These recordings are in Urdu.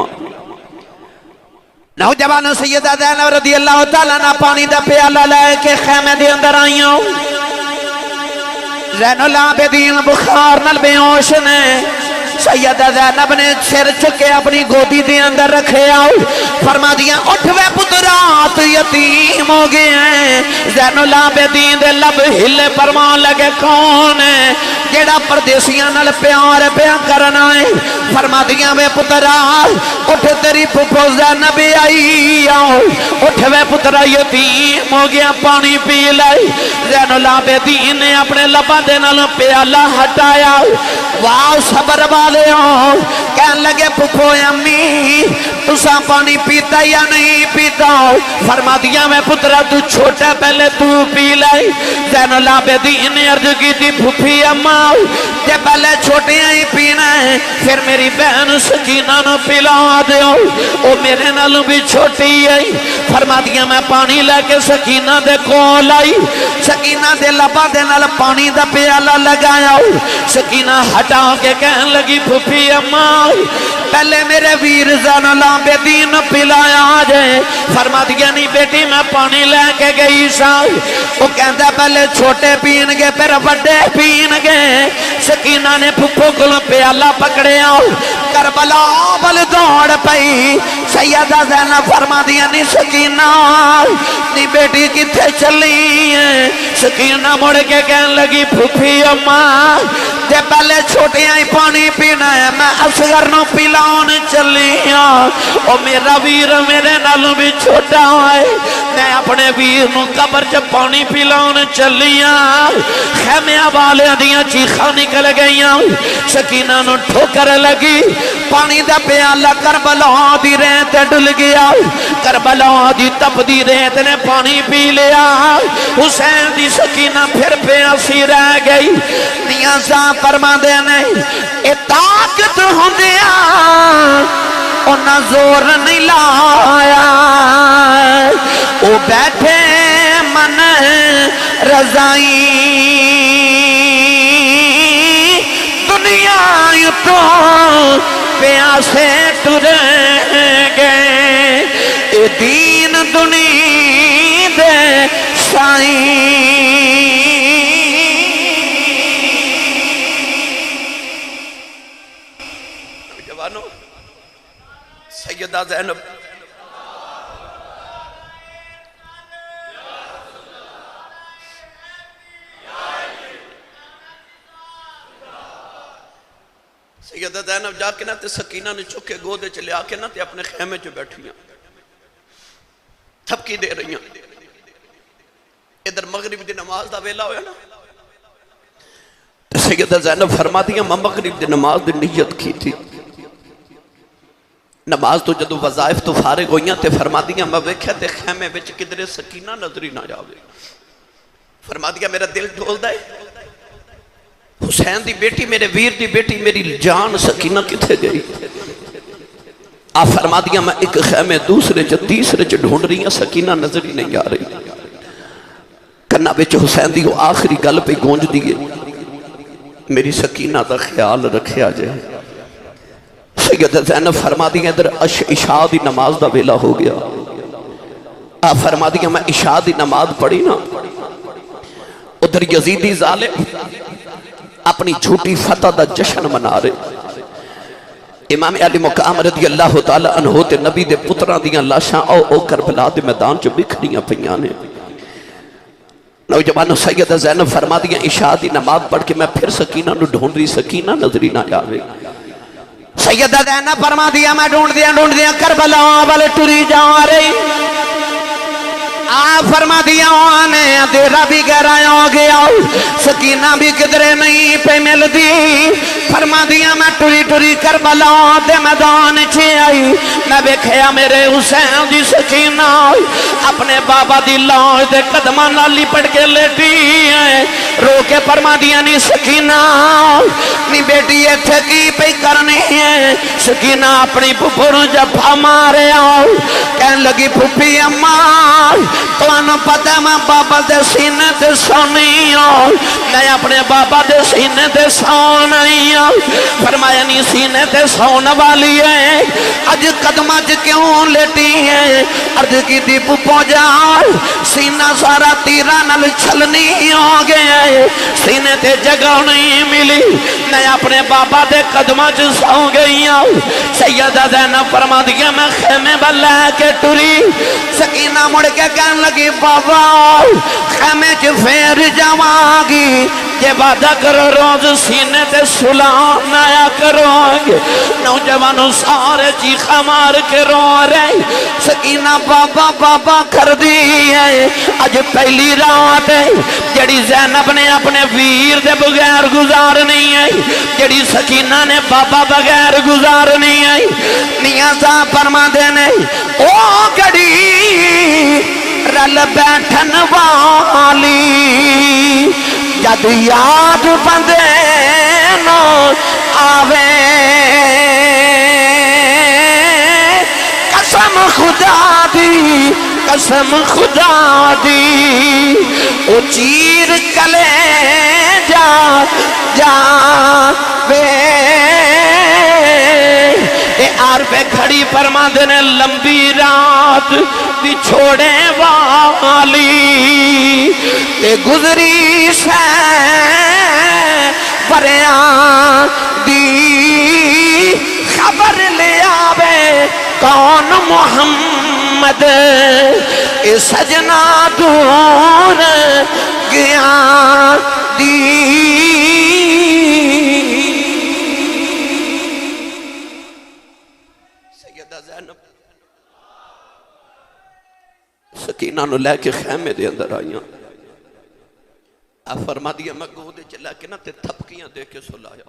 پلاواں نوجوان سیدہ زینب رضی اللہ تعالیٰ عنہ پانی دا پیالہ لے کے خیمے دے اندر آئیوں زین العابدین بخار نال بے ہوش نے سیدہ زینب نے سر چکے اپنی گودی دے اندر رکھے آؤ فرما دیا اٹھ وے پترات یتیم ہو گئے ہیں زین العابدین دے لب ہلے فرمان لگے کون ہے جیڑا پردیسیاں نال پیار پیا کرنا ہے فرما دیا وے پترات اٹھ تیری پھپھو زینب آئی آؤ اٹھ وے پترا یتیم ہو گیا پانی پی لے زین العابدین نے اپنے لبا دے نال پیالہ ہٹایا واہ صبر والے ہوں کہن لگے پھپھو امی تسا پانی پیتا یا نہیں پیتا فرما دیا میں پترا تو چھوٹا پہلے تو پی لے زین العابدین نے عرض کی تھی پھپھی اماں جے پہلے چھوٹے ہی پینا ہے پھر میری بہن سکینہ نو پلا دیو او میرے نالوں بھی چھوٹی ہے فرما دیا میں پانی لے کے سکینہ دے کول آئی سکینہ دے لبا دے نال پانی دا پیالہ لگایا سکینہ ہٹا کے کہن لگی پھپھی اماں پہلے میرے ویر زین العابدین پلایا جائے فرما دیا نہیں بیٹی میں پانی لے کے گئی سا وہ کہتا پہلے چھوٹے پین گے پھر بڑے پین گے سکینہ نے پھپھو کو پیالہ پکڑے آؤ کربلا بل دوڑ پئی سیدہ زینب فرما دیا نہیں سکینہ نہیں بیٹی کتھے چلی ہے سکینہ مڑ کے کہن لگی پھپھی اماں جے پہلے چھوٹے ہی پانی پینا ہے میں اصغر نو پلاؤن چلی او میرا ویر میرے نالوں بھی چھوٹا ہے میں اپنے ویر نو قبر چ پانی پلاؤن چلی خیمے والے دیاں چیخاں نکل گئیاں سکینہ نو ٹھوکر لگی پانی دا پیالہ کربلا دی ریت ڈل گیا کربلا دی تپ دی ریت نے پانی پی لیا حسین دی سکینہ پھر پیاسی رہ گئی نیازاں فرما دینے اے طاقت ہوں دیا انہا زور نہیں لایا او بیٹھے من رضائی دنیا تو پیاسے ترے گئے اے دین دنیا دے سائیں سیدہ زینب سیدہ زینب جا کے نا تے سکینہ نے چکے گودے چلے آ کے نا تے اپنے خیمے جو بیٹھیاں تھپکی دے رہی ہیں ادھر مغرب دی نماز دا ویلا ہویا نا سیدہ زینب فرما دیا میں مغرب دی نماز دی نیت کی تھی نماز تو جدو وظائف تو فارغ ہوئیاں تے فرما دیا میں ویکھیا تے خیمے وچ کدھرے سکینہ نظری نہ جاوے فرما دیا میرا دل ڈھول دے حسین دی بیٹی میرے ویر دی بیٹی میری جان سکینہ کتھے گئی آپ فرما دیا میں ایک خیمے دوسرے چ تیسرے چ ڈھونڈ رہی ہیں سکینہ نظری نہیں آ رہی کنا وچ حسین دی وہ آخری گل پہ گونج دیئے میری سکینہ دا خیال رکھیا جائے سیدہ زینب فرما دیا ادھر عشاء دی نماز دا ویلا ہو گیا آپ فرما دیا میں عشاء دی نماز پڑھی نا ادھر یزیدی ظالم اپنی جھوٹی فتح دا جشن منا رہے امام علی مقام رضی اللہ تعالیٰ عنہ تے نبی دے پتران دیاں لاشاں او کربلا دے میدان جو بکھڑیاں پیانے نوجوانوں سیدہ زینب فرما دیا عشاء دی نماز پڑھ کے میں پھر سکینہ نو ڈھونڈ رہی سکینہ نظری نہ جاوے سیدہ زینب فرما دیا میں ڈھونڈ دیا کربلا والے ٹری جا رہی آپ فرما دیا آنے اندھیرا بھی گہرایا ہو گیا سکینہ بھی کدھرے نہیں پہ مل دی فرما دیا میں ٹری کربلا دے میدان چھے آئی میں بیکھیا میرے حسین دی سکینہ اپنے بابا دی لاش دے قدمہ نالی پڑھ کے لیٹی ہے رو کے فرما دیا نہیں سکینہ نہیں بیٹی یہ تھکی پہ کرنی ہے سکینہ اپنی پھپھر جفا مارے آؤ کہن لگی پھپھی اماں تو انہوں پتہ میں بابا دے سینے دے سونی ہوں میں اپنے بابا دے سینے دے سونی ہوں فرمایا نہیں سینے دے سون والی ہے اج قدمہ کیوں لیٹی ہے؟ عرض کی دی پپو جان سینہ سارا تیرہ نل چھلنی ہو گیا ہے، سینے تے جگہ نہیں ملی، میں اپنے بابا دے قدمہ سو گئی ہوں۔ سیدہ زینب فرما دیا میں خیمے بلے کے ٹری، سکینہ مڑ کے کہنے لگی بابا خیمے پھیر جاواگی، یہ وعدہ کرو روز سینے تے سلام آیا کرو گے۔ نوجوانوں سارے چیخا مار کے رو رہے، سکینہ بابا بابا کر دی ہے، آج پہلی رات ہے جڑی زینب نے اپنے ویر دے بغیر گزار نہیں ہے، جڑی سکینہ نے بابا بغیر گزار نہیں ہے۔ میاں صاحب فرما دینے او گڑی رل بیٹھن والی جد یاد بندے نو آوے، قسم خدا دی قسم خدا دی او چیر کلے جا وے اے آر پہ کھڑی فرما دینے لمبی رات بھی چھوڑے والی اے گزری سے پریاں دی خبر لے آوے کون محمد اے سجنا دور گیا دی۔ سیدہ زینب سکینہ نو لے کے خیمے دے اندر آئیاں، آپ فرما دیا میں گودے چلا کے نا تے تھپکیاں دے کے سلایا۔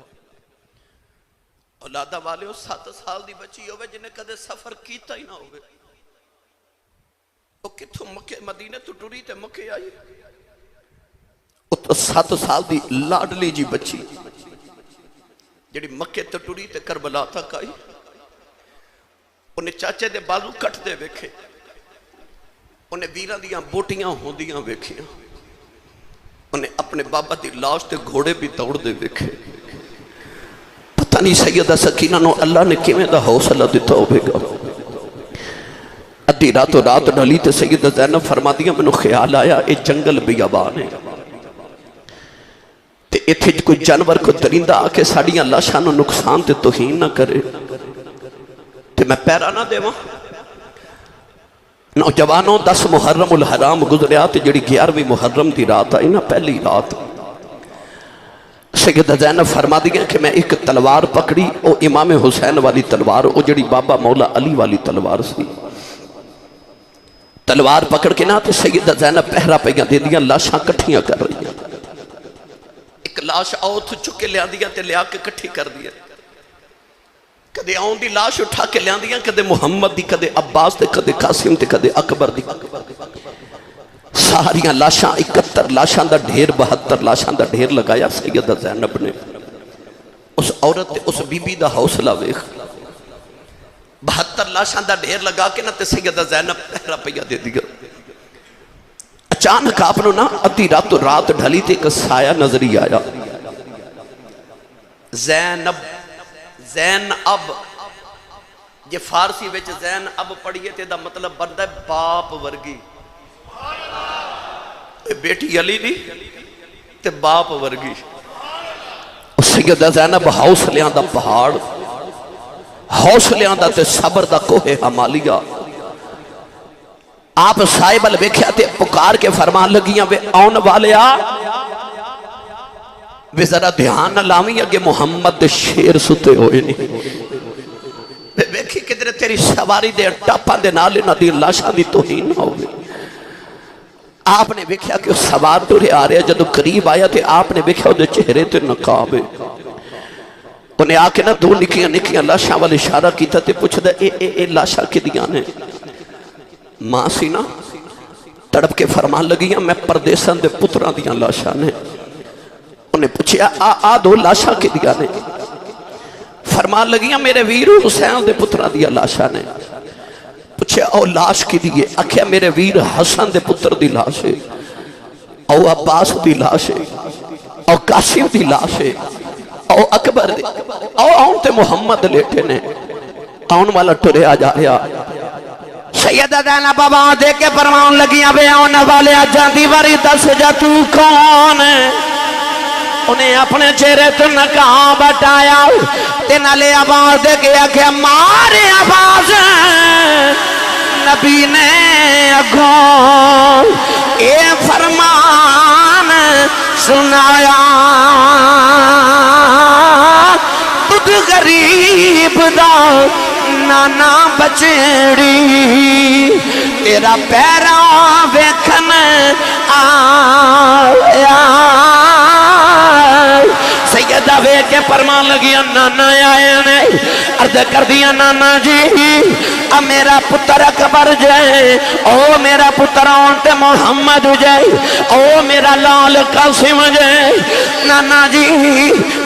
اولادہ والے ہو 7 سال دی بچی ہوئے جنہیں کدے سفر کیتا ہی نہ ہوئے، وہ کتھوں مکہ مدینے تو ٹوری تے مکہ آئی، وہ تو 7 سال دی لاڈلی جی بچی جڑی مکہ تو ٹوری تے کربلا تک آئی، انہیں چاچے دے بازو کٹ دے ویکھے، انہیں ویران دیاں بوٹیاں ہوں دیاں ویکھیاں، انہیں اپنے بابا دی لاش تے گھوڑے بھی دوڑ دے ویکھے۔ پتہ نہیں سیدہ سکینہ نو اللہ نے کیویں دا حوصلہ دیتا ہوئے گا۔ ادھی رات و رات ڈھلی تے سیدہ زینب فرما دیا میں نو خیال آیا اے جنگل بیابان ہے تے ایتھے کوئی جانور کو درندہ آکے ساڑیاں لاشاں نو نقصان تے توہین نہ کرے تے میں پیرا نہ دے وہاں۔ نوجوانوں 10 محرم الحرام گزریا تے جڑی 11ویں محرم دی رات آئی نا پہلی رات، سیدہ زینب فرما دیا کہ میں ایک تلوار پکڑی، او امام حسین والی تلوار، او جڑی بابا مولا علی والی تلوار سی، تلوار پکڑ کے نا تے سیدہ زینب پہرا پہیاں دے دیا لاشاں کٹھیاں کر رہی ہیں، ایک لاش آؤتھ چکے لیا دیا تے لیا کے کٹھی کر دیا، کدے آؤں دی لاش اٹھا کے لیا دیا، کدے محمد دی، کدے عباس دی، کدے قاسم دی، کدے اکبر دی، ساریاں لاشاں 71 لاشاں دا ڈھیر 72 لاشاں دا ڈھیر لگایا۔ سیدہ زینب نے اس عورت اس بی بی دا حوصلہ ویکھ، 72 لاشاں دا ڈھیر لگا کے نا تے سیدہ زینب پہرا پہیا دے دیا۔ اچانک آپ نو نا ادھی رات و رات ڈھلی تے ایک سایہ نظری آیا، زینب زین اب، یہ فارسی ویچ زین اب پڑھئے تے دا مطلب بندہ ہے باپ ورگی، بیٹی علی دی تے باپ ورگی۔ سیدہ زینب حوصلیاں دا پہاڑ، حوصلیاں دا تے صبر دا کوہ حمالیہ، آپ صاحب الویکھیا تے پکار کے فرمان لگیاں وے آن والے آ، وے ذرا دھیان نہ لاویں اگے محمد شیر ستے ہوئے نہیں، وے ویکھی کدھر تیری سواری دے ٹاپاں دے نالے نہ دی لاشاں دی توہین نہ ہوئے۔ آپ نے ویکھیا کہ سوار ٹورے آ رہے جدو قریب آیا تے آپ نے ویکھیا دے چہرے تے نقاب ہے، انہیں آ کے نا 2 نکیاں نکیاں لاشاں والے اشارہ کیتا تے پوچھ دے اے لاشاں کی دیاں نے؟ ماں سی نا تڑپ کے فرمان لگیاں میں پردیسان دے پتران دیاں لاشاں نے۔ انہیں پوچھیا آ 2 لاشاں کی دیاں نے؟ فرمان لگیاں میرے ویر حسین دے پتران دیاں لاشاں نے۔ پوچھے او لاش کی دیئے؟ آکھیا میرے ویر حسن دے پتر دی لاش ہے، او عباس دی لاش ہے، او قاسم دی لاش ہے، او اکبر دی، او آن تے محمد لیٹے نے۔ آن والا ٹریا جا رہا سیدہ زینب آواز دے کے فرمان لگیاں بے آن والے جاندی واری دس جا تو کون ہے انہیں اپنے چہرے تو نقاب ہٹایا تے نالے آواز دے کے کہ مارے آواز نبی نے اگوں اے فرمان سنایا تجھ غریب دا نانا بچڑی تیرا پیراں ویکھن آیا سیدہ وے کے فرمان لگی نانا آئے نے عرض کر دیا نانا جی میرا پتر اکبر جائے او میرا پتر آنٹے محمد جائے او میرا لال قاسم جائے نانا جی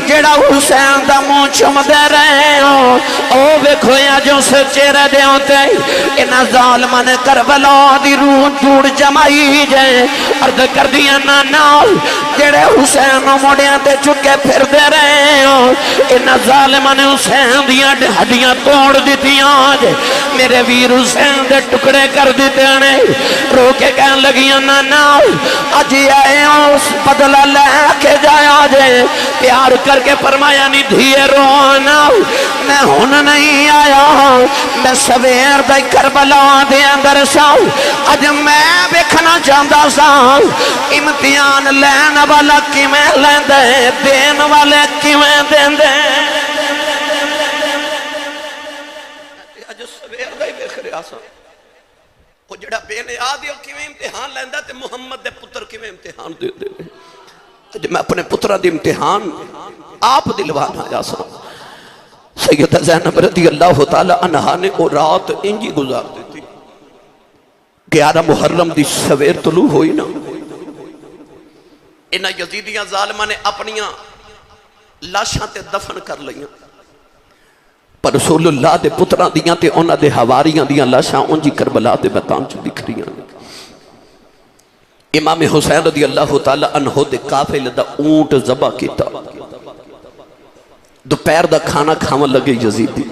جڑا حسین دا منہ چم دے رہے ہو او ویکھویا جو سے چہرے دے ہوتے انہا ظالمان کربلا دی روح جوڑ جمائی جائے عرض کر دیا نانا جڑے حسین موڑیاں تے چکے پھر دے رہے ہو انہا ظالمان حسین دیاں ہڈیاں توڑ دیتیاں جائے میرے ویر حسین دے ٹکڑے کر دیتے ہیں رو کے کہنے لگیاں نانا اجی آئے اس بدلہ لے کے جایا جائے پیار کر کے فرمایا نہیں دھیے رونا میں ہون نہیں آیا میں سویر دائی کربلا دے اندر ساؤ اج میں بیکھنا چاہتا سا امتحان لین والا کی میں لین دے دین والے کی میں دین دے وہ جڑا بے نیادی ہو کیویں امتحان لیندہ تے محمد دے پتر کیویں امتحان دے دے جب میں اپنے پترہ دی امتحان آپ دلوانا جا سا سیدہ زینب رضی اللہ تعالیٰ عنہ نے وہ رات انجی گزار دیتی 11 محرم دی سویر طلوع ہوئی نا انہا یزیدیاں ظالمہ نے اپنیاں لاشاں تے دفن کر لئیاں پر رسول اللہ دے پتران دیاں تے انہا دے حواریاں دیاں لاشاں انجی کربلا دے میدان چ دکھ رہیاں امام حسین رضی اللہ تعالیٰ عنہ دے قافلے دا اونٹ ذبح کیتا دوپہر دا کھانا کھاون لگے یزیدی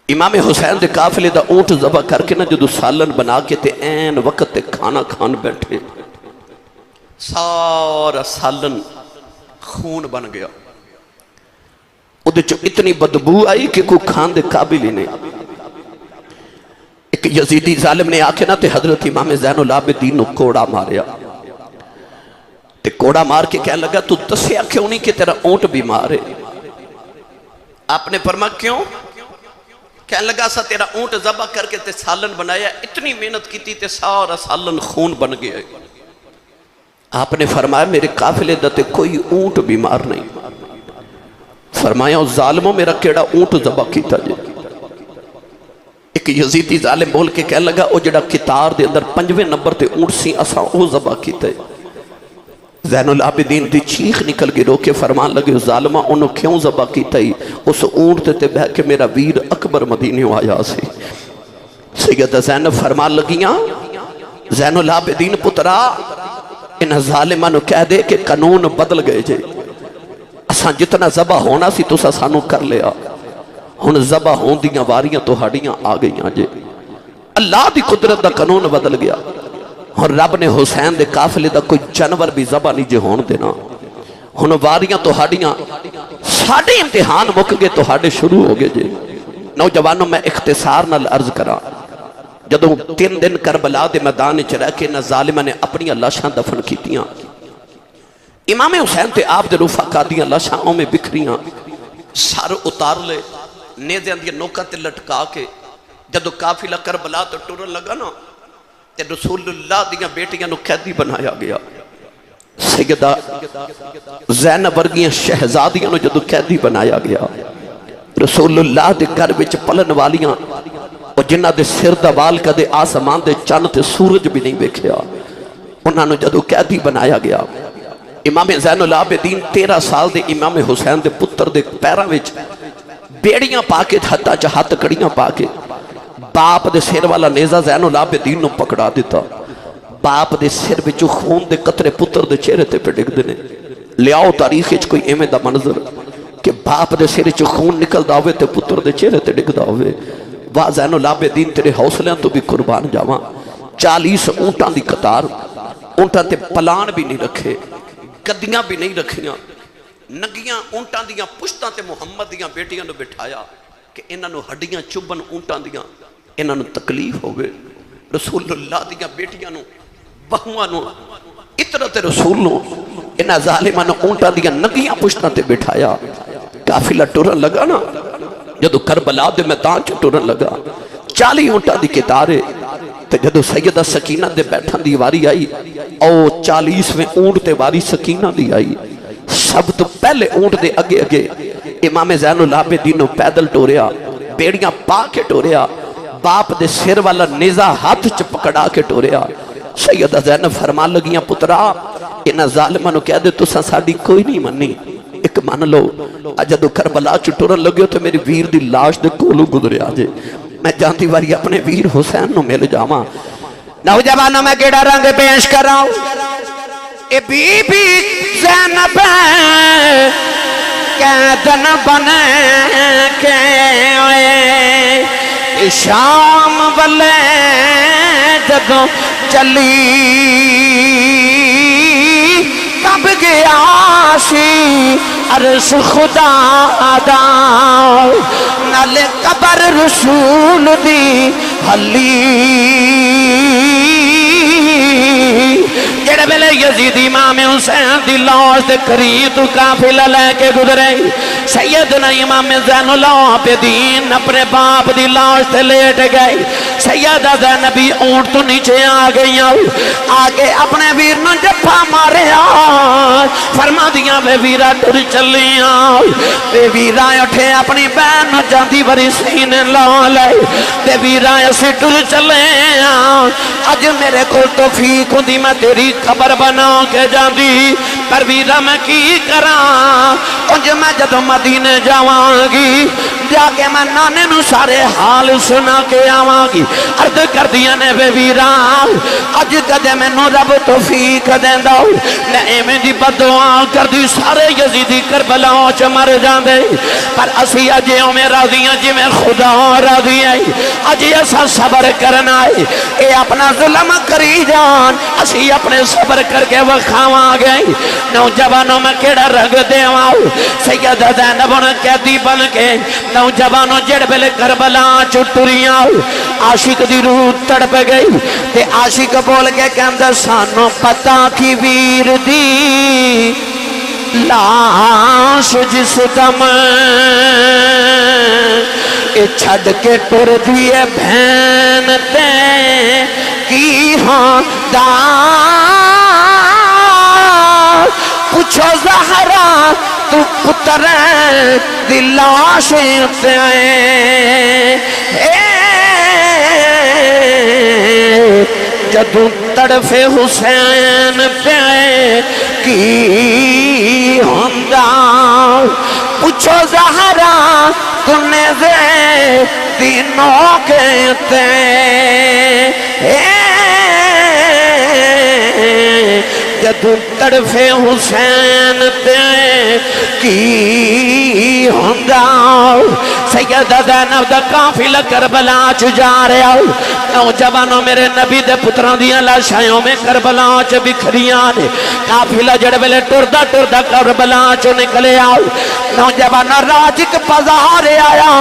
امام حسین دے قافلے دا اونٹ ذبح کر کے نا جدو سالن بنا کے تے این وقت تے کھانا کھان بیٹھے سارا سالن خون بن گیا ادھے اتنی بدبو آئی کہ کوئی کھان دے قابل ہی نہیں ایک یزیدی ظالم نے آکے نا تے حضرت امام زین العابدین نو کوڑا ماریا تے کوڑا مار کے کہنے لگا تو دسیا کیوں نہیں کہ تیرا اونٹ بیمار ہے آپ نے فرما کیوں کہنے لگا سا تیرا اونٹ ذبح کر کے تے سالن بنایا اتنی محنت کی تھی تے سارا سالن خون بن گیا آپ نے فرمایا میرے قافلے دا تے کوئی اونٹ بیمار نہیں فرمایا اس ظالموں میرا کیڑا اونٹ ذبح کیتا جائے ایک یزیدی ظالم بول کے کہنے لگا او جڑا کتار دے اندر 5ویں نمبر تے اونٹ سی اساں او ذبح کیتا ہے زین العابدین دی چیخ نکل کے رو کے فرمان لگے ظالمہ انہوں کیوں ذبح کیتا ہی اس اونٹ تے بہ کے میرا ویر اکبر مدینے آیا سی سیدہ زینب فرمان لگیاں زین العابدین پترا ان ظالمہ نو کہہ دے کہ قانون بدل گئے جے اساں جتنا ذبح ہونا سی تو سانو کر لیا ہن ذبح ہون دیاں واریاں تو ہڈیاں آ گئیاں جے اللہ دی قدرت دا قانون بدل گیا اور رب نے حسین دے قافلے دا کوئی جانور بھی ذبح نہیں جے ہون دینا ہن واریاں تو ہڈیاں ساڑھے امتحان مک گئے تو ہڈے شروع ہو گئے جے نوجوانوں میں اختصار نال عرض کرا جدوں 3 دن کربلا دے میدان وچ رہ کے نہ ظالماں نے اپنی لاشاں دفن کیتیاں امام حسین تے آپ دے رفقا دیاں لاشاں میں بکھریاں سر اتار لے نیزیاں دی نوکاں تے لٹکا کے جدوں قافلہ کربلا تے ٹرن لگا نا تے رسول اللہ دیاں بیٹیاں نو قیدی بنایا گیا سیدہ زینب ورگیاں شہزادیاں نو جدوں قیدی بنایا گیا رسول اللہ دے گھر وچ پلن والیاں اور جنہ دے سر دا وال کدے آسمان دے چند تے سورج بھی نہیں ویکھیا انہاں نو جدوں قیدی بنایا گیا امام زین العابدین 13 سال دے امام حسین دے پتر دے پیراں وچ بیڑیاں پا کے ہتھاں چ ہتھ کڑیاں پا کے باپ دے سر والا نیزہ زین العابدین نو پکڑا دیتا باپ دے سر وچ خون دے قطرے پتر دے چہرے تے پہ ڈگ دے نے لیاؤ تاریخ وچ کوئی ایویں دا منظر کہ باپ دے سر چ خون نکلدا ہوئے تے پتر دے چہرے تے ڈگدا ہوئے۔ واہ زین العابدین تیرے حوصلیاں تو بھی قربان جاواں۔ 40 اونٹاں دی قطار، اونٹاں تے پلان بھی نہیں رکھے، گدیاں بھی نہیں رکھیاں، نگیاں اونٹاں دیاں پشتاں تے محمد دیاں بیٹیاں نو بٹھایا کہ انہاں نو ہڈیاں چبن اونٹاں دیاں، انہاں نو تکلیف ہوگے۔ رسول اللہ دیاں بیٹیاں نو بہواں نو اطرت رسول نو انہاں ظالماں نو اونٹاں دیاں نگیاں پشتاں تے بٹھایا۔ قافلہ ٹرن لگا نا، جدو کربلا دے میدان چ ٹرن لگا 40 اونٹاں دی قطارے تے جدو سیدہ سکینہ دے بیٹھن دی واری آئی، او 40ویں اونٹ تے واری سکینہ دی آئی۔ سب تو پہلے اونٹ دے اگے اگے امام زین العابدین پیدل ٹوریا، بیڑیاں پا کے ٹوریا، باپ دے سر والا نیزہ ہاتھ چ پکڑا کے ٹوریا۔ سیدہ زینب فرمان لگیاں پترا انہاں ظالماں نو کہہ دے تساں ساڈی کوئی نہیں مننی، ایک مان لو جدو کربلا چ ٹرن لگے تو میری ویر دی لاش دے کولوں گزریا جے، میں جاندی واری اپنے ویر حسین نو مل جاواں۔ نوجوانوں میں کیڑا رنگ پیش کراں، اے بی بی زینب قیدن بنے کے شام والے جدوں چلی کب گیا سی عرش خدا دا نالے قبر رسول دی حلی جڑے ویلے یزید امام حسین دی لاش دے قریب تو قافلہ لے کے گزرے، سیدنا امام زین العابدین اپنے باپ دی لاش تے لیٹ گئے، سیدہ زینبی اونٹ تو نیچے آ گئی، آگے اپنے ویر نو جفا مارے فرما دیاں وے ویرہ ٹر چلیاں، وے ویرہ اٹھے اپنی بہن نو جاندی وری سینے لا لے، تے ویرہ اسی ٹر چلے اج میرے کو توفیق ہوندی میں تیری خبر بنا کے جاندی، پر ویرہ میں کی کراں انج میں جدو مدینے جاواں گی جا کے میں نانے نو سارے حال سنا کے آواں گی۔ عرض کر دیا نے بے ویرہ اج کدے میں نو رب توفیق دیندہ میں ایمیں دی بدعا کر دی سارے یزیدی کربلا چ مر جاندے، پر اسی اجیوں میں راضیاں جی میں خدا راضی ہے، اجی ایسا صبر کرنا ہے، اے اپنا ظلم کری جان اسی اپنے صبر کر کے وکھاواں گئے۔ نوجوانوں میں کیڑا رنگ دیواں، سیدہ زینب قیدی بن کے نوجوانوں جڑ بلے کربلا چ ٹریاں، عاشق دی روح تڑپ گئی تے عاشق بول کے کہندا سانو پتہ کی ویر دی لاش جس دم اے چھڑ کے ٹر دیے بہن تے کی ہاں دا پوچھو زہرا تو پتر دی لاش تے جدو تڑفے حسین پہ کی ہوندا پوچھو زہرا تُنے دے دینوں کہتے جدو تڑفے حسین پہ کی ہوندا سیدہ زینب دا قافلہ کربلا چ جا رہا، نوجوانوں میرے نبی دے پتران دیاں لاشائیوں میں کربلا چ بکھریاں نے، قافلہ جڑ ویلے ٹردا ٹردا کربلا چ نکلے آؤ، نوجوانوں راج ایک بازار آیا،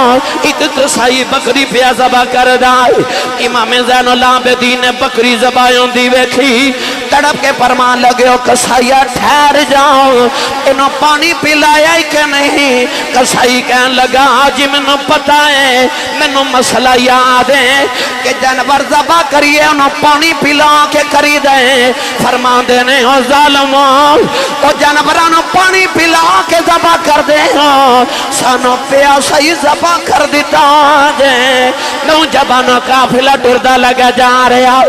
ایک قصائی بکری پیا ذبح کر دائے، امام زین العابدین نے بکری ذبحوں دی ویکھی، تڑپ کے فرمان لگے ہو قصائیہ ٹھہر جاؤ، انہوں پانی پلایا ہی کہ نہیں، قصائی کہنے لگا آج میں نے پتا ہے میں نے مسئلہ یاد ہے کہ جانور ذبح کریے انہوں پانی پلا کے کری دے، فرمان دینے ہو ظالموں تو جانورانوں پانی پلا کے ذبح کر دے سانو پیاسا ہی ذبح کر دیتا دے، نوجوانوں قافلہ ٹردا لگا جا رہا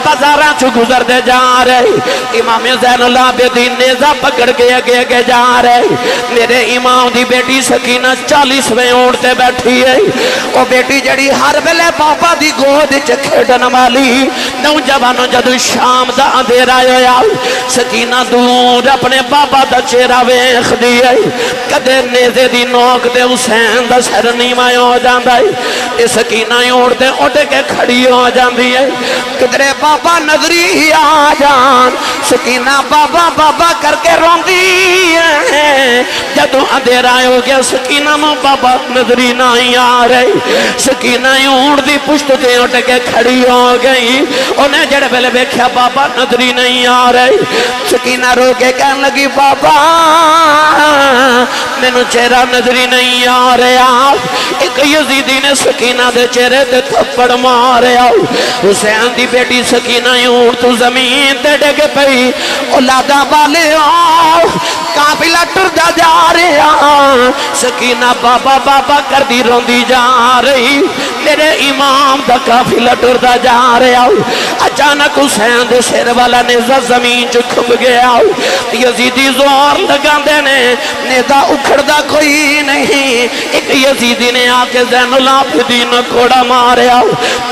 بازاراں چ گزر دے جا رہے امام زین العابدین نیزہ پکڑ کے اگے اگے جا رہے میرے امام دی بیٹی سکینہ 40ویں اونٹ تے بیٹھی ہے او بیٹی جڑی ہر ویلے پاپا دی گود وچ کھیڈن والی نوجوانوں جدوں شام دا اندھیرا ہویا سکینہ دور اپنے بابا دا چہرہ ویکھدی ہے کدے نیزے دی نوک تے حسین دا سر نیواں ہو جاندا ہے اے سکینہ اونٹ تے اٹھ کے کھڑی ہو جاندی ہے کدرے بابا نظری آ جان سکینہ بابا بابا کر کے روندی ہے جدوں اندھیرا ہو گیا سکینہ مو بابا نظری نہیں آ رہی سکینہ اونٹ دی پشت تے اٹھ کے کھڑی ہو گئی انہیں جڑے ویلے ویکھیا بابا نظری نہیں آ رہی سکینہ رو کے کہنے لگی بابا مینوں چہرہ نظری نہیں آ رہا ایک یزیدی نے سکینہ دے چہرے تے تھپڑ ماریا حسین دی بیٹی سکینہ اونٹ تو زمین تے ڈگ پئی اولاداں والے آؤ قافلہ ٹردا جا رہا سکینہ بابا بابا کر دی روندی جا رہی میرے امام دا قافلہ ٹردا جا رہا اچانک حسین دے سر والا نیزہ زمین چ کھب گیا یزیدی زور لگاندے نے نیزہ اکھڑدا کوئی نہیں ایک یزیدی نے آ کے زین العابدین کوڑا ماریا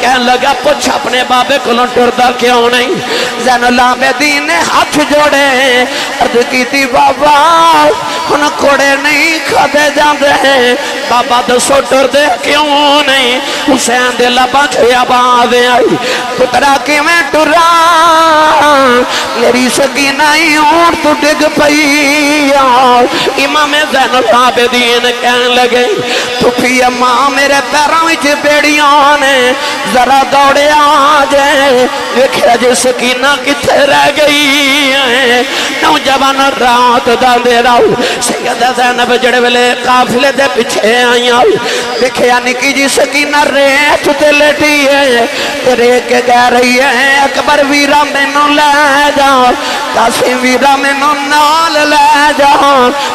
کہنے لگا پوچھ اپنے بابے کو ٹردا کیوں نہیں زین العابدین نے ہاتھ جوڑے عرض کی تھی بابا ہن کوڑے نہیں کھدے جاندے ہیں بابا دسو ٹردے کیوں نہیں حسین دے لباں چ آواز آئی پترا کیویں ٹرا میری سکینہ اونٹ تو ڈگ پئی امام زین العابدین کہنے لگے پھپھی اماں میرے پیراں وچ بیڑیاں نے ذرا دوڑے آ جائے ویکھیا جے سکینہ کتھے رہ گئی ہے نوجوان رات دا اندھیرا سیدہ زینب جڑے ویلے قافلے دے پیچھے آئیاں ویکھیا نکی جی سکینہ ریت تے لیٹی ہے تیرے کے کہہ رہی ہے اکبر ویرا مینوں لے جا قاسم ویرا مینوں نال لے جا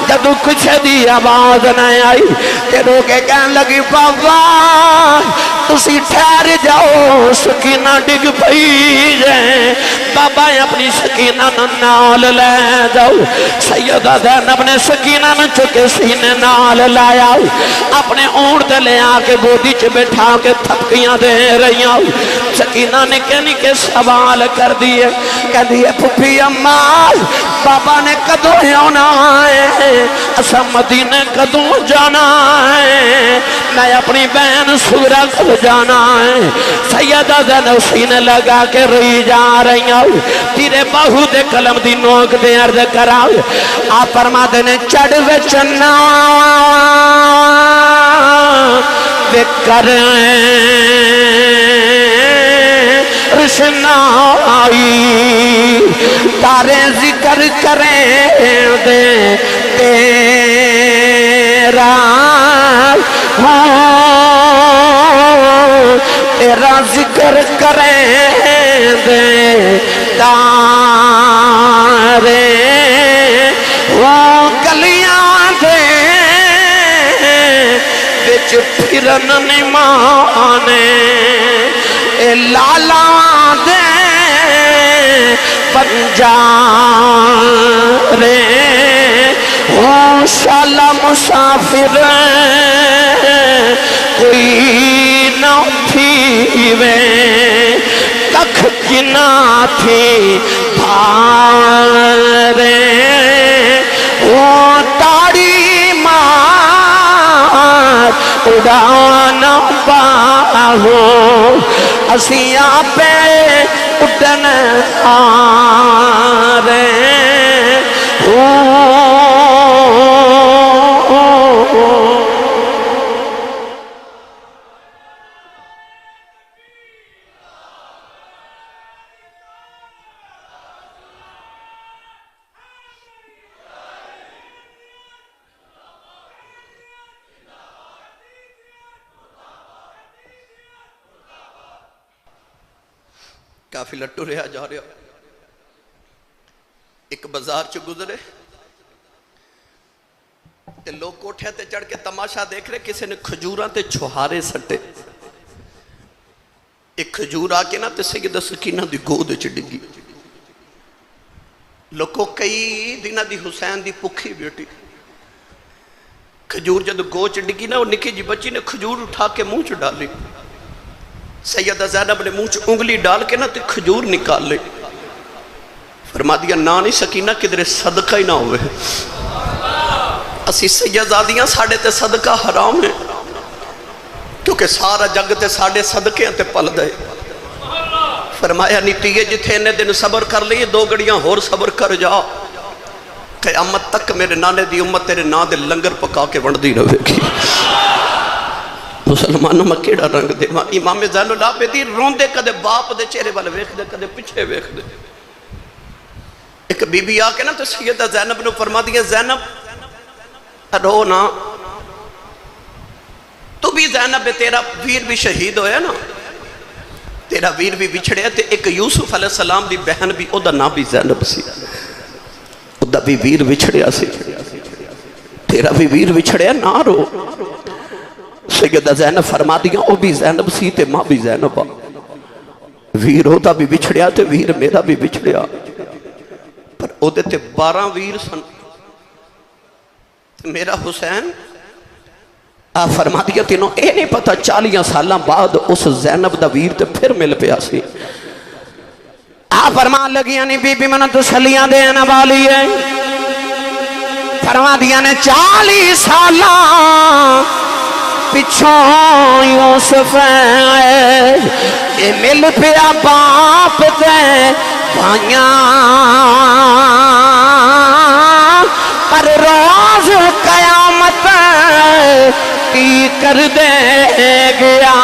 جدوں کچھ دی آواز نہ آئی تے رو کے کہنے لگی بابا تسی ٹھہر جاؤ سکینہ ڈگ پئی جائے بابا اپنی سکینہ نال لے جاؤ سیدہ زینب نے سکینہ نے چکے سینے نال لایا اپنے اونٹ لے آ کے گودی چ بٹھا کے تھپکیاں دے رہی سکینہ نے کہ سوال کر دیے کہہ دیے پھپھی اماں بابا نے کدوں ہونا ہے اسا مدینے کدوں جانا ہے میں اپنی بہن سورہ کو جانا ہے سیدہ زینب سینے لگا کے رہی جا رہی ہوں تیرے باہو دے قلم دی نوک دے عرض کراؤ آپ فرما دینے چڑھ وچنا کریں رشنائی تارے ذکر کریں دے تیرا تیرا ذکر کریں دے تارے وہ گلیاں دے بچ پھرن نمانے اے لالا دے پنجارے وہ شالا مسافر کوئی نہ تھی وے ککھ کی نہ تھی بھارے وہ تاڑی مار اڑانا پاہو اسیاں پہ اٹھن آرے کافی لٹو رہا جا رہا ایک بازار چ گزرے تے لوگ کوٹھے تے چڑھ کے تماشا دیکھ رہے کسی نے کھجوراں تے چھہارے سٹے ایک کھجور آ کے نا تے سیدہ سکینہ دی گود وچ ڈگی. لوکو کئی دنوں دی حسین دی پکھی بیٹی کھجور جب گود وچ ڈگی نا، وہ نکی جی بچی نے کھجور اٹھا کے منہ چ ڈالی. سیدہ زینب نے منہ چ انگلی ڈال کے نا تے کھجور نکال لی. فرما دیا نا نہیں سکینہ کدھر صدقہ ہی نہ ہوئے. اسی سیدادیاں ساڑھے تے صدقہ حرام ہے، کیونکہ سارا جگ تے ساڑھے صدقے تے پل دے. فرمایا نیتیے جتھے انہیں دن صبر کر لیے 2 گھڑیاں ہور صبر کر جا، قیامت تک میرے نانے دی امت تیرے نا دے لنگر پکا کے وندی رہے گی. مسلمانوں میں کیڑا رنگ دے. امام زین العابدین روندے کدے باپ دے چہرے والے ویکھ دے کدے پیچھے ویکھ دے. ایک بی بی آ کے نا تو سیدہ زینب نے فرما دیا زینب رو نا، تو بھی زینب تیرا ویر بھی شہید ہویا نا، تیرا ویر بھی بچھڑیا. تے ایک یوسف علیہ السلام دی بہن بھی او دا نا بھی زینب سی، او دا بھی ویر بچھڑیا سی. تیرا بھی ویر بچھڑیا نہ رو. سیدہ زینب فرما دیا او بھی زینب سی تے ماں بھی زینب آ. ویر او دا بھی بچھڑیا تے ویر میرا بھی بچھڑیا، پر او دے تے 12 ویر سن. میرا حسین آ فرما دیا تینوں اے نہیں پتا 40 سالاں بعد اس زینب دا ویر تے پھر مل پیا سی. آ فرمان لگیاں نہیں بی بی منہ تسلیاں دینا والی ہے. فرما دیا نے 40 سالاں پچھوں یوسف ہے، اے مل پیا باپ تے بھائیاں، پر روز قیامت کی کر دے گیا.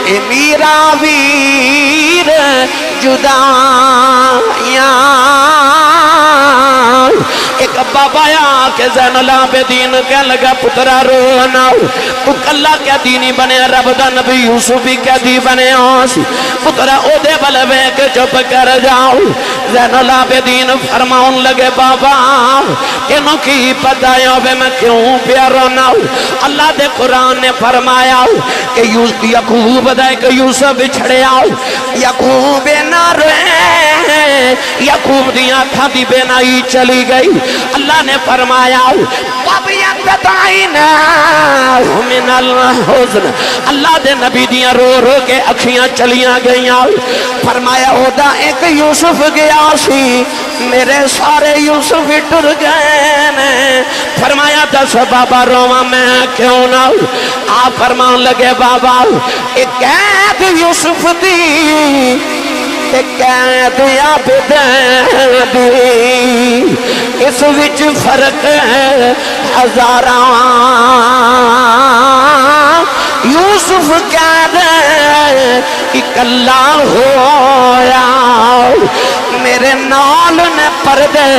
اے میرا ویر جدائیاں. ایک بابا یا کہ زین العابدین کہہ لگا پترا رونا، تو کلا کیا دینی بنے رب دا نبی یوسف بھی کیا دی بنے آسی. پترا او دے بلوے کے چپ کر جاؤ. زین العابدین فرماؤن لگے بابا انہوں کی پتہ ہے میں کیوں پیا رونا. اللہ دے قرآن نے فرمایا کہ یعقوب دے کہ یوسف بچھڑے آؤ. یعقوب نہ روئے، یعقوب دی آنکھاں دی بینائی چلی گئی. اللہ نے فرمایا وَبِيَضَّتْ عَيْنَاهُ مِنَ الْحُزْنِ. اللہ دے نبی دیاں رو رو کے اکھیاں چلیاں گئیاں. فرمایا اودا ایک یوسف گیا سی، میرے سارے یوسف ٹر گئے نے. فرمایا دس بابا رواں میں کیوں نہ. آپ فرمان لگے بابا ایک قید یوسف دی تے قید عابدین دی، اس وچ فرق ہے ہزاراں. یوسف قید اکلا ہویا، میرے نال نے پردے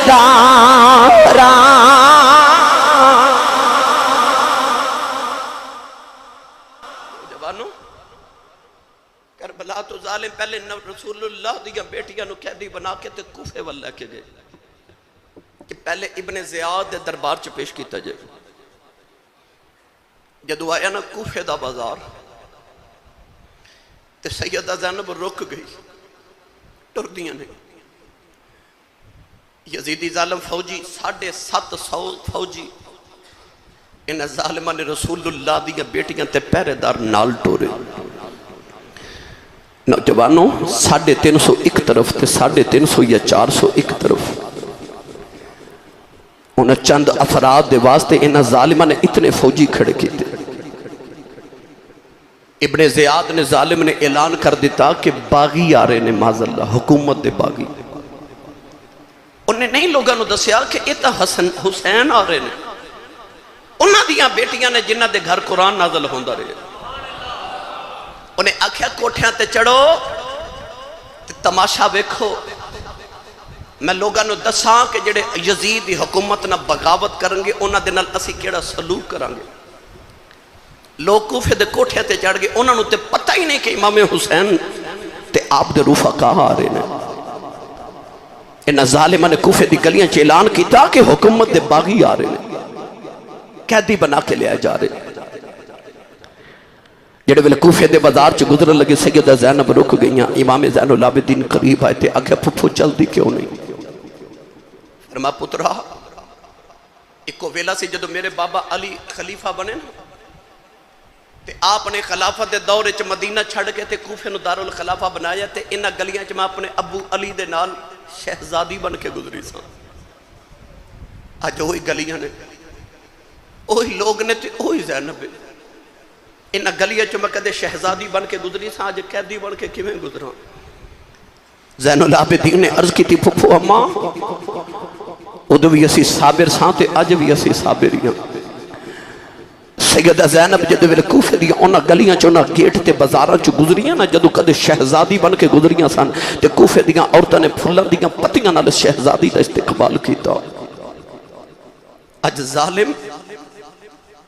داراں. جوانوں کربلا تو ظالم پہلے رسول اللہ دیا بیٹیاں نو قیدی بنا کے تے کوفے وال لے کے گئے کہ پہلے ابن زیاد دے دربار چ پیش کیتا جائے. جدو آیا نا کوفے دا بازار تے سیدہ زینب رک گئی، ٹر دیاں نے. یزیدی ظالم فوجی 750 فوجی ان ظالمہ نے رسول اللہ دیا بیٹیاں تے پہرے دار نال ٹورے. نوجوانوں 350 ایک طرف تے 350 یا 400 ایک طرف. انہیں چند افراد دے واسطے انہیں ظالمہ نے اتنے فوجی کھڑے کیتے. ابن زیاد نے ظالم نے اعلان کر دیتا کہ باغی آ رہے نے، معاذ اللہ حکومت دے باغی. انہیں نہیں لوگوں نے دسیا کہ یہ تو حسین آ رہے نے، انہاں دیاں بیٹیاں نے جنہ دے گھر قرآن نازل ہوندا رہے. انہیں آکھیا کوٹھیاں تے چڑھو تے تماشا ویکھو. میں لوگاں نو دساں کہ جڑے یزید دی حکومت نہ بغاوت کریں گے انہاں دے نال اسی کیڑا سلوک کریں گے. لوگ کوفے دے کوٹھے تے چڑھ گئے، انہاں نو تے پتہ ہی نہیں کہ امام حسین تے آپ دے رفقا آ رہے ہیں. انہاں ظالمہ نے کوفے دی گلیاں چ اعلان کیتا کہ حکومت دے باغی آ رہے ہیں، قیدی بنا کے لے جا رہے ہیں. جڑے ویلے کوفے دے بازار چ گزرن لگے سیدہ زینب رک گئیاں، امام زین العابدین قریب آئے تے آگے پھپھو چل دی کیوں نہیں؟ فرما پترا ایکو ویلا سی جدو میرے بابا علی خلیفہ بنے نا تے آپ نے خلافت دے دور چ مدینہ چھڑ کے تے کوفے نو دارالخلافہ بنایا تے انہاں گلیاں چ میں اپنے ابو علی دے نال شہزادی بن کے گزری سا. اج وہی گلیاں نے وہی لوگ نے تے وہی زینب ہے. انہاں گلیاں چ میں کدے شہزادی بن کے گزری سا، اج قیدی بن کے کیویں گزراں؟ زین العابدین نے عرض کی تھی پھپھو اماں ادو بھی اسی صابر ساں تے اج بھی اسی صابر ہی ہاں. سیدہ زینب جدو ویلے کوفے دیا انہاں گلیاں چ انہاں گیٹ تے بازاراں چ گزریاں نا، جدو کدے شہزادی بن کے گزریاں سن تے کوفے دیاں عورتاں نے پھلاں دیاں پتیاں نال شہزادی دا استقبال کیتا. اج ظالم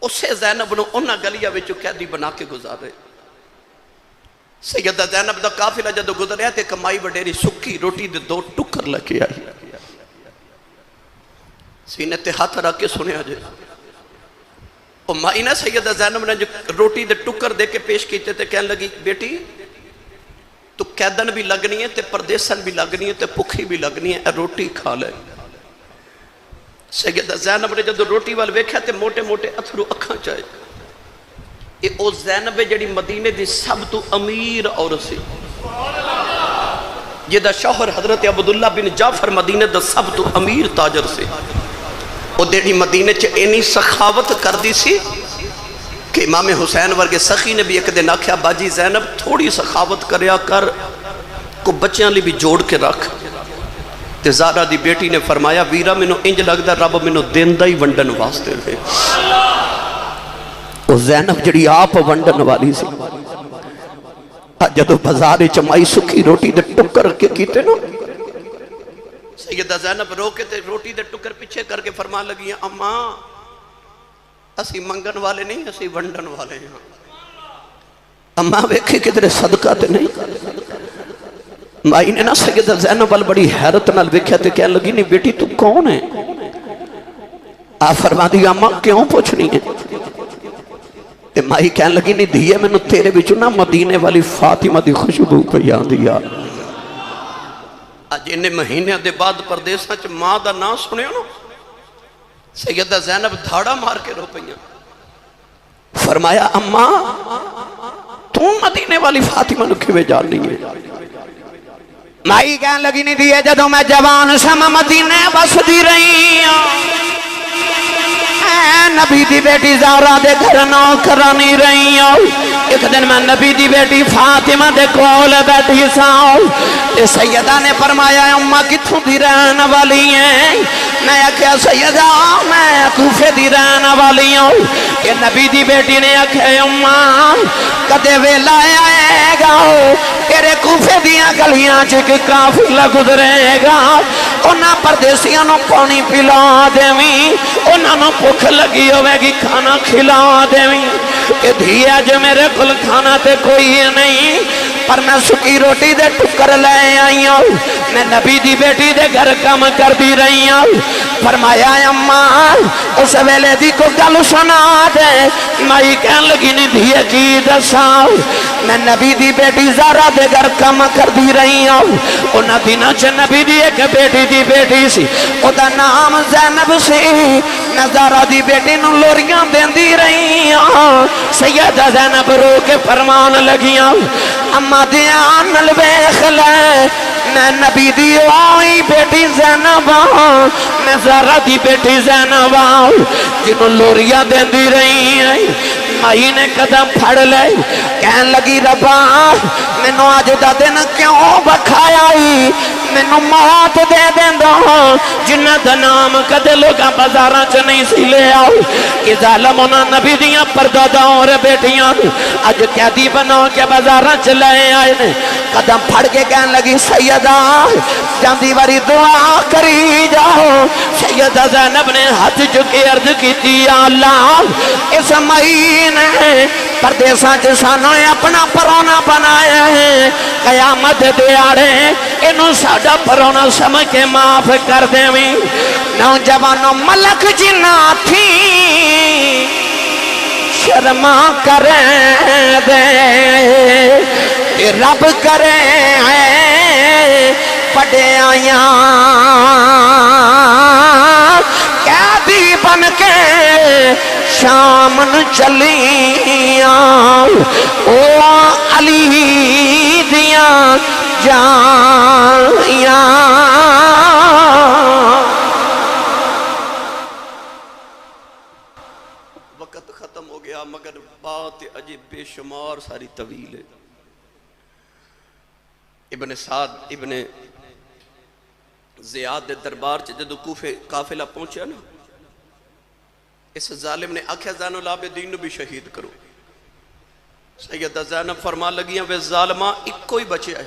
اسے زینب نو انہاں گلیاں وچ قیدی بنا کے گزارے. سیدہ زینب دا قافلہ جدو گزریا تے کمائی وڈیری سکی روٹی دے 2 ٹکر لے آئی. سینے تے ہاتھ رکھ کے سنیا جے او مائی نہ سیدہ زینب نے جو روٹی دے ٹکر دے کے پیش کیتے تے کہنے لگی بیٹی تو قیدن بھی لگنی ہے تے پردیسن بھی لگنی ہے تے پکھی بھی لگنی ہے، روٹی کھا لے. سیدہ زینب نے جدو روٹی وال ویکھیا تے موٹے موٹے اتھرو اکھاں چائے. اے او زینب جڑی مدینے دی سب تو امیر عورت سی، جدا شوہر حضرت عبداللہ بن جعفر مدینے دا سب تو امیر تاجر سی. او دیڑی مدینے چ اینی سخاوت کر دی سی کہ امام حسین ورگے سخی نے بھی ایک دن آکھیا باجی زینب تھوڑی سخاوت کریا کر، کو بچیاں لی بھی جوڑ کے رکھ. تے زارا دی بیٹی نے فرمایا ویرا مینوں انج لگدا رب مینوں دیندا ہی ونڈن واسطے ہے. او زینب جڑی آپ ونڈن والی سی جدو بازار چمائی سکھی روٹی دے ٹکر کے کیتے نا، سیدہ زینب رو کے تے روٹی دے ٹکر پیچھے کر کے فرما لگی اماں اسی منگن والے نہیں اسی ونڈن والے ہیں. اماں ویکھے کدھر صدقہ تے نہیں. مائی نے نا سیدہ زینب وال بڑی حیرت نال ویکھیا تے کہنے لگی نہیں بیٹی تو کون ہے؟ آپ فرما دی اماں کیوں پوچھنی ہے؟ تے مائی کہنے لگی نہیں دھیے میں نو تیرے بچو نا مدینے والی فاطمہ دی خوشبو پہ یاد دیا. اج انہیں مہینے دے بعد پردیساں چ ماں دا نام سنے ہو نا، سیدہ زینب دھاڑا مار کے رو پئیاں. فرمایا اماں تو مدینے والی فاطمہ نو کیویں جاننی ہے؟ مائی کہنے لگی نہیں دیئے جدو میں جوان سم مدینے بس دی رہی ہوں، نبی دی بیٹی زہرا دے گھر نوکرانی رہی ہوں. ایک دن میں نبی دی بیٹی فاطمہ دے کول بیٹھی ساؤں. سیدہ نے فرمایا اماں کتھوں دی رہن والی ہیں؟ میں کہا سیدہ میں کوفے دی رہن والی ہوں. کہ نبی دی بیٹی نے کہا اماں کدے ویلا آئے گا تیرے کوفے دیاں گلیاں چک قافلہ گزرے گا، انہاں پردیسیاں نو پانی پلا دیویں، انہاں نو بھوک لگی ہوئے گی کھانا کھلا دیویں. کہ دھیا جو میرے کل کھانا تے کوئی نہیں پر میں سکی روٹی دے ٹکر لے آئی ہوں، میں نبی دی بیٹی دے گھر کام کر دی رہی ہوں. فرمایا اماں اس ویلے دی کو گل سنا دے. مائی کہن لگی نہیں دھیے کی دساؤ، میں نبی دی بیٹی زہرا دے گھر کام کر دی رہی ہوں. انہاں دنوں چ نبی دی ایک بیٹی دی بیٹی سی، او دا نام زینب سی. میں زہرا دی بیٹی نو لوریاں دیندی رہی ہوں. سیدہ زینب رو کے فرمان لگیاں اما دیان نال ویکھ لے میں نبی دی آئی بیٹی زینب ہوں، میں زہرا دی بیٹی زینب ہوں جنہوں لوریاں دیندی رہی ہیں. مائی نے قدم پھڑ لے کہن لگی ربا میں نو آج دا دن کیوں بکھایا ہی، میں نو موت دے دیندہ ہوں جنہ دا نام کدے لوگاں بازاراں چ نہیں سی لے آؤ. کہ ظالم انہاں نبی دیاں پردہ دور بیٹیاں اج قیدی بنا کے بازاراں چ لے آئے نے. قدم پھڑ کے کہن لگی سیدہ جاندی واری دعا کری جاؤ. سیدہ زینب نے ہاتھ چکے عرض کی یا اللہ اس مائی نے پردیساں چ سانو اپنا پرونا بنایا ہے، قیامت دیاڑے انہوں ساڈا پرونا سمجھ کے معاف کر دیویں. نوجوانوں ملک جنہ تھی شرما کریں دے رب کرے پڑیاں قیدی بن کے شام نو چلیاں او علی دیاں جائیاں وقت ختم ہو گیا مگر بات عجیب بے شمار ساری طویل ہے ابن سعد ابن زیاد دے دربار چ جدو کوفے قافلہ پہنچیا نا اس ظالم نے آکھیا زین العابدین بھی شہید کرو سیدہ زینب فرما لگیاں وے ظالمہ ایک کوئی بچے آئے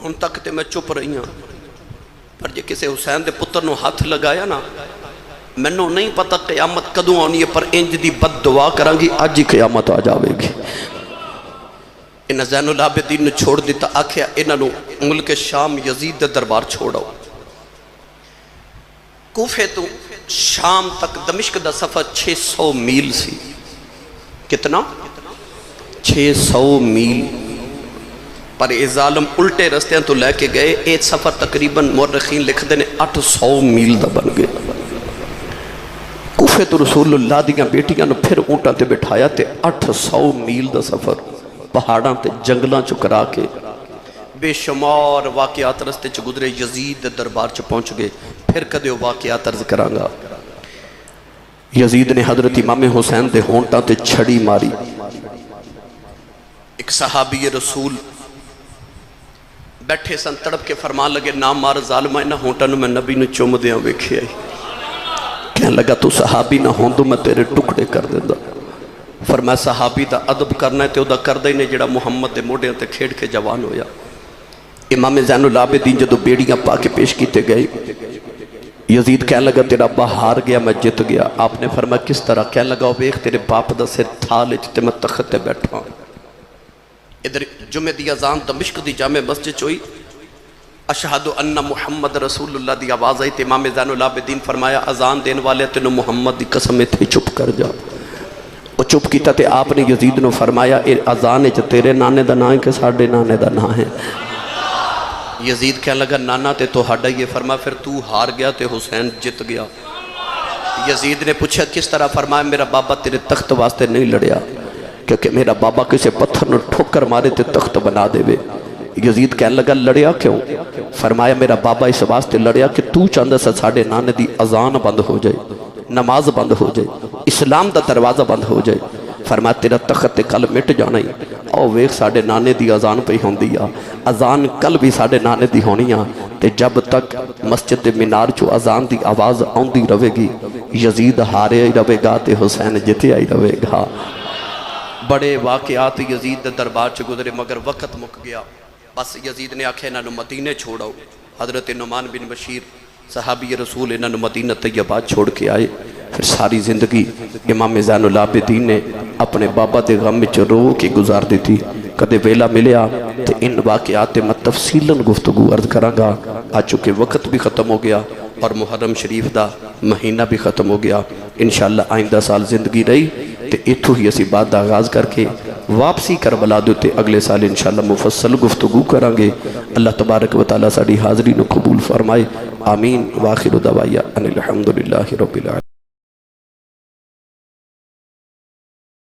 ہن تک تے میں چپ رہی ہوں پر جے کسے حسین دے پتر نو ہاتھ لگایا نا میں نو نہیں پتا قیامت کدوں آنی ہے پر انج دی بد دعا کریں گی آج ہی قیامت آ جاوے گی انہاں زین العابدین نے چھوڑ دیتا آکھیا انہاں نو ملک شام یزید دے دربار چھوڑاؤ کوفے تو شام تک دمشق دا سفر 600 میل سی کتنا 600 میل پر اے ظالم الٹے رستے تو لے کے گئے ایک سفر تقریباً مورخین لکھ دینے 800 میل دا بن گئے کوفے تو رسول اللہ دیاں بیٹیاں نو پھر اونٹاں تے بٹھایا تے 800 میل دا سفر پہاڑاں تے جنگلاں چو کرا کے بے شمار واقعات رستے چو گزرے یزید دے دربار چو پہنچ گئے پھر کدے وہ واقعات عرض کرانگا یزید نے حضرت امام حسین دے ہونٹاں تے چھڑی ماری ایک صحابی رسول بیٹھے سن تڑپ کے فرمان لگے نام مار ظالمہ انہا ہونٹاں نو میں نبی نو چوم دیاں ویکھے آئی کہنے لگا تو صحابی نہ ہوں تو میں تیرے ٹکڑے کر دیندہ فرمایا صحابی دا عدب کرنا ہے تے او دا کر دے نے جڑا محمد دے موڑے تے کھیڑ کے جوان ہویا امام زین العابدین جدو بیڑیاں پا کے پیش کیتے گئے یزید کہنے لگا تیرا ابا ہار گیا میں جت گیا آپ نے فرمایا کس طرح کہنے لگا ویکھ تیرے باپ دا سر تھالے تے میں تخت تے بیٹھا ادھر جمعہ دی اذان دمشق دی جامع مسجد چوئی اشہدو ان محمد رسول اللہ دی آواز آئی تے امام زین العابدین فرمایا اذان دین والے تینو محمد دی قسم تھے چپ کر جا وہ چپ کیتا تے آپ نے یزید نو فرمایا اے اذان چ تیرے نانے دا نام ہے کہ ساڑھے نانے دا نام ہے یزید کہنے لگا نانا تے تو ہڈا یہ فرمایا پھر تو ہار گیا تے حسین جت گیا یزید نے پوچھا کس طرح فرمایا میرا بابا تیرے تخت واسطے نہیں لڑیا کیونکہ میرا بابا کسے پتھر نو ٹھوکر مارے تے تخت بنا دے وے یزید کہنے لگا لڑیا کیوں فرمایا میرا بابا اس واسطے لڑیا کہ تو چاندہ سے ساڑھے نانے دی اذان بند ہو جائے نماز بند ہو جائے اسلام دا دروازہ بند ہو جائے فرمایا تیرا تخت کل مٹ جانا ہی او ویک ساڑھے نانے دی اذان پہ ہوں دیا اذان کل بھی ساڑھے نانے دی ہونی تے جب تک مسجد مینار چو اذان دی آواز آندی رہے گی یزید ہارے ہی رہے گا تے حسین جتے ہی رہے گا بڑے واقعات یزید دے دربار چ گزرے مگر وقت مک گیا بس یزید نے آکھے انہوں مدینے چھوڑاؤ حضرت نعمان بن بشیر صحابی رسول انہوں مدینہ طیبہ چھوڑ کے آئے پھر ساری زندگی امام زین العابدین نے اپنے بابا دے غم میں رو کے گزار دیتی کدے ویلا ملیا تو ان واقعات میں تفصیلاً گفتگو عرض کرانگا آج چونکہ وقت بھی ختم ہو گیا اور محرم شریف دا مہینہ بھی ختم ہو گیا انشاءاللہ آئندہ سال زندگی رہی تے اتھو ہی اسی بات دا آغاز کر کے واپسی کربلا دیتے اگلے سال انشاءاللہ مفصل گفتگو کرانگے اللہ تبارک و تعالیٰ ساڑی حاضری نو قبول فرمائے آمین وآخر دعوایا ان الحمدللہ رب العالمین